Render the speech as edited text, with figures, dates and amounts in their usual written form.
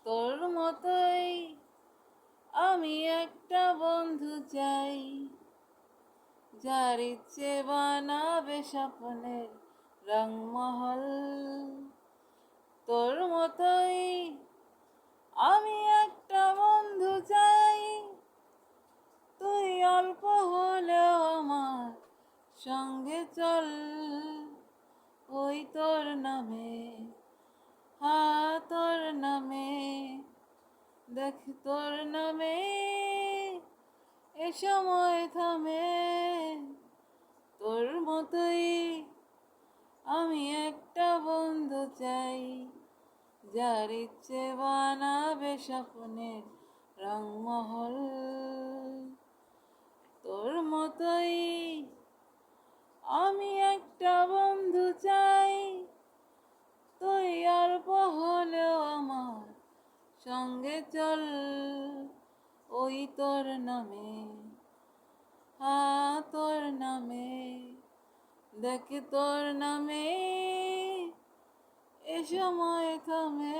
তোর মতোই আমি একটা বন্ধু চাই, যার ইচ্ছে বানাবে স্বপ্নের রংমহল। তোর মতোই আমি একটা বন্ধু চাই, তুই অল্প হলেও আমার সঙ্গে চল। ওই তোর নামে, তোর নামে, দেখ তোর নামে এ সময় থামে। তোর মতোই আমি একটা বন্ধু চাই, যার ইচ্ছে বানাবে স্বপ্নের রংমহল। তোর মতোই আমি একটা বন্ধু চাই, তুই অল্প হলেও আমার সঙ্গে চল। ওই তোর নামে, তোর নামে, দেখ তোর নামে এ সময় থামে।